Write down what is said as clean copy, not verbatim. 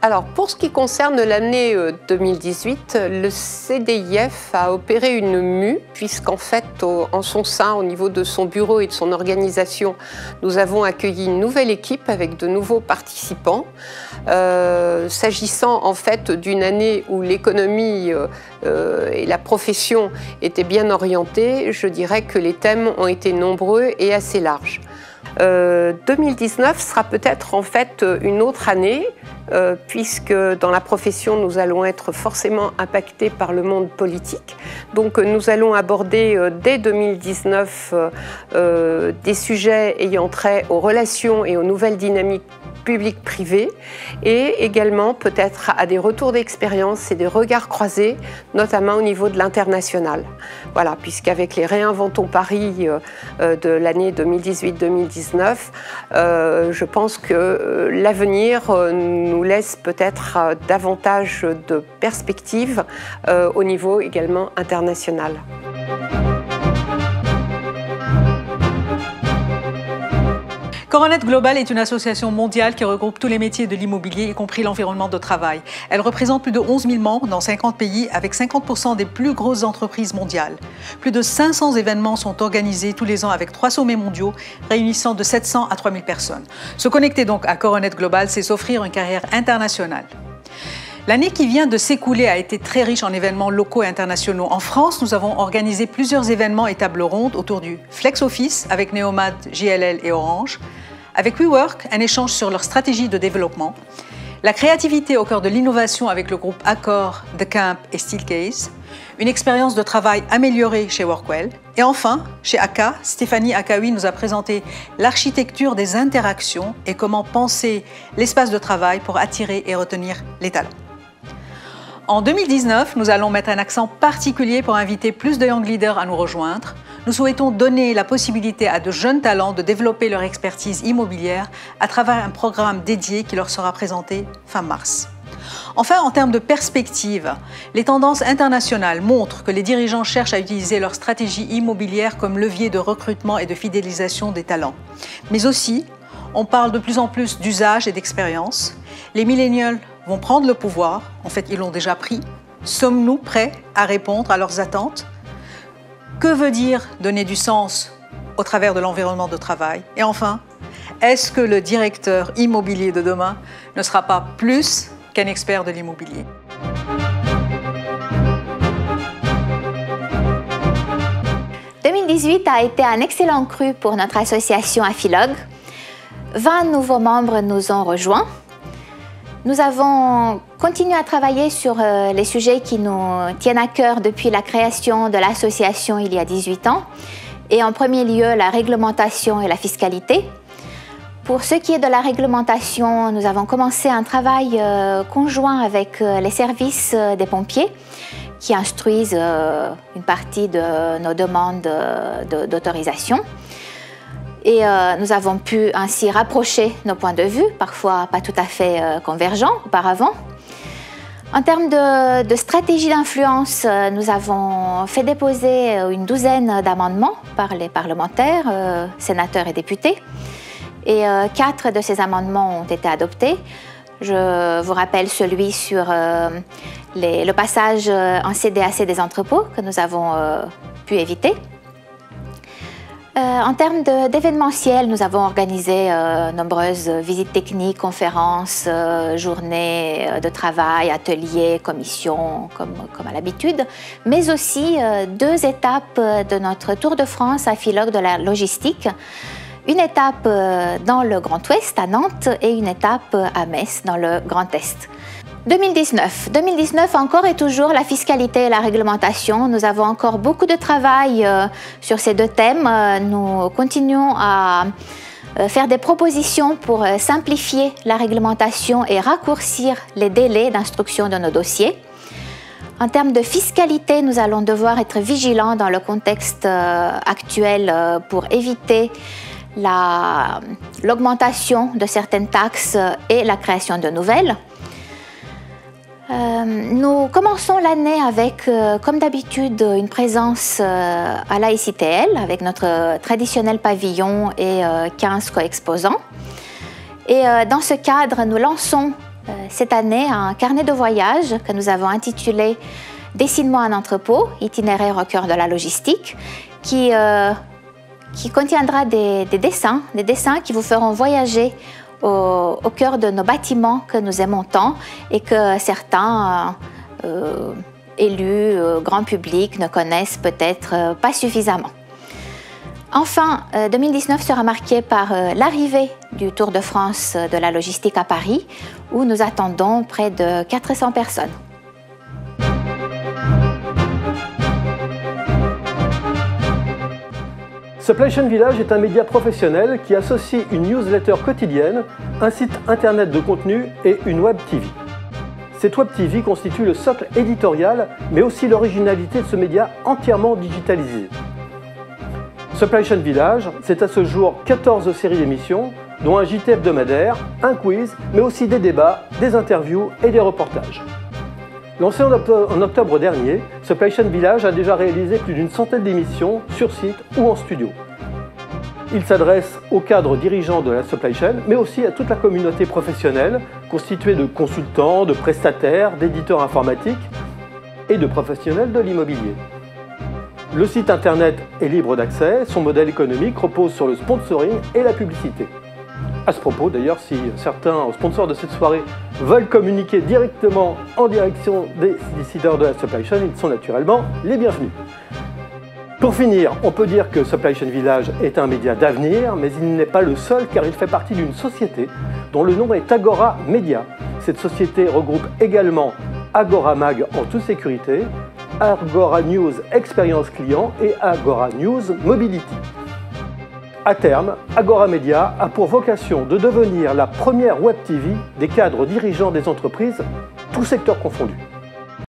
Alors, pour ce qui concerne l'année 2018, le CDIF a opéré une mue, puisqu'en fait, en son sein, au niveau de son bureau et de son organisation, nous avons accueilli une nouvelle équipe avec de nouveaux participants. S'agissant en fait d'une année où l'économie et la profession étaient bien orientées, je dirais que les thèmes ont été nombreux et assez larges. 2019 sera peut-être en fait une autre année, puisque dans la profession, nous allons être forcément impactés par le monde politique. Donc nous allons aborder dès 2019 des sujets ayant trait aux relations et aux nouvelles dynamiques public-privé, et également peut-être à des retours d'expérience et des regards croisés, notamment au niveau de l'international. Voilà, puisqu'avec les Réinventons Paris de l'année 2018-2019, je pense que l'avenir nous laisse peut-être davantage de perspectives au niveau également international. Coronet Global est une association mondiale qui regroupe tous les métiers de l'immobilier, y compris l'environnement de travail. Elle représente plus de 11 000 membres dans 50 pays, avec 50% des plus grosses entreprises mondiales. Plus de 500 événements sont organisés tous les ans avec 3 sommets mondiaux, réunissant de 700 à 3 000 personnes. Se connecter donc à Coronet Global, c'est s'offrir une carrière internationale. L'année qui vient de s'écouler a été très riche en événements locaux et internationaux. En France, nous avons organisé plusieurs événements et tables rondes autour du Flex Office avec Neomad, JLL et Orange, avec WeWork, un échange sur leur stratégie de développement, la créativité au cœur de l'innovation avec le groupe Accor, The Camp et Steelcase, une expérience de travail améliorée chez Workwell, et enfin, chez ACA, Stéphanie Akaoui nous a présenté l'architecture des interactions et comment penser l'espace de travail pour attirer et retenir les talents. En 2019, nous allons mettre un accent particulier pour inviter plus de young leaders à nous rejoindre. Nous souhaitons donner la possibilité à de jeunes talents de développer leur expertise immobilière à travers un programme dédié qui leur sera présenté fin mars. Enfin, en termes de perspective, les tendances internationales montrent que les dirigeants cherchent à utiliser leur stratégie immobilière comme levier de recrutement et de fidélisation des talents. Mais aussi, on parle de plus en plus d'usage et d'expérience. Les millénials vont prendre le pouvoir, en fait ils l'ont déjà pris. Sommes-nous prêts à répondre à leurs attentes? Que veut dire donner du sens au travers de l'environnement de travail? Et enfin, est-ce que le directeur immobilier de demain ne sera pas plus qu'un expert de l'immobilier? « 2018 a été un excellent cru pour notre association Afilogue. 20 nouveaux membres nous ont rejoints. Nous avons continué à travailler sur les sujets qui nous tiennent à cœur depuis la création de l'association il y a 18 ans, et en premier lieu la réglementation et la fiscalité. Pour ce qui est de la réglementation, nous avons commencé un travail conjoint avec les services des pompiers qui instruisent une partie de nos demandes d'autorisation. Et nous avons pu ainsi rapprocher nos points de vue, parfois pas tout à fait convergents auparavant. En termes de stratégie d'influence, nous avons fait déposer une douzaine d'amendements par les parlementaires, sénateurs et députés. Et 4 de ces amendements ont été adoptés. Je vous rappelle celui sur le passage en CDAC des entrepôts que nous avons pu éviter. En termes d'événementiel, nous avons organisé nombreuses visites techniques, conférences, journées de travail, ateliers, commissions, comme à l'habitude, mais aussi 2 étapes de notre Tour de France à Afilogue de la logistique. Une étape dans le Grand Ouest à Nantes et une étape à Metz dans le Grand Est. 2019 encore et toujours la fiscalité et la réglementation. Nous avons encore beaucoup de travail sur ces 2 thèmes. Nous continuons à faire des propositions pour simplifier la réglementation et raccourcir les délais d'instruction de nos dossiers. En termes de fiscalité, nous allons devoir être vigilants dans le contexte actuel pour éviter l'augmentation de certaines taxes et la création de nouvelles. Nous commençons l'année avec, comme d'habitude, une présence à l'AICTL avec notre traditionnel pavillon et 15 co-exposants. Et dans ce cadre, nous lançons cette année un carnet de voyage que nous avons intitulé « Dessine-moi un entrepôt, itinéraire au cœur de la logistique » qui contiendra des dessins qui vous feront voyager au cœur de nos bâtiments que nous aimons tant et que certains élus, grand public ne connaissent peut-être pas suffisamment. Enfin, 2019 sera marqué par l'arrivée du Tour de France de la logistique à Paris, où nous attendons près de 400 personnes. Supply Chain Village est un média professionnel qui associe une newsletter quotidienne, un site internet de contenu et une web TV. Cette web TV constitue le socle éditorial, mais aussi l'originalité de ce média entièrement digitalisé. Supply Chain Village, c'est à ce jour 14 séries d'émissions, dont un JT hebdomadaire, un quiz, mais aussi des débats, des interviews et des reportages. Lancé en octobre dernier, Supply Chain Village a déjà réalisé plus d'une centaine d'émissions sur site ou en studio. Il s'adresse aux cadres dirigeants de la supply chain, mais aussi à toute la communauté professionnelle, constituée de consultants, de prestataires, d'éditeurs informatiques et de professionnels de l'immobilier. Le site internet est libre d'accès, son modèle économique repose sur le sponsoring et la publicité. À ce propos, d'ailleurs, si certains sponsors de cette soirée veulent communiquer directement en direction des décideurs de la supply chain, ils sont naturellement les bienvenus. Pour finir, on peut dire que Supply Chain Village est un média d'avenir, mais il n'est pas le seul car il fait partie d'une société dont le nom est Agora Media. Cette société regroupe également Agora Mag en toute sécurité, Agora News Expérience Client et Agora News Mobility. À terme, Agora Media a pour vocation de devenir la première web TV des cadres dirigeants des entreprises, tous secteurs confondus.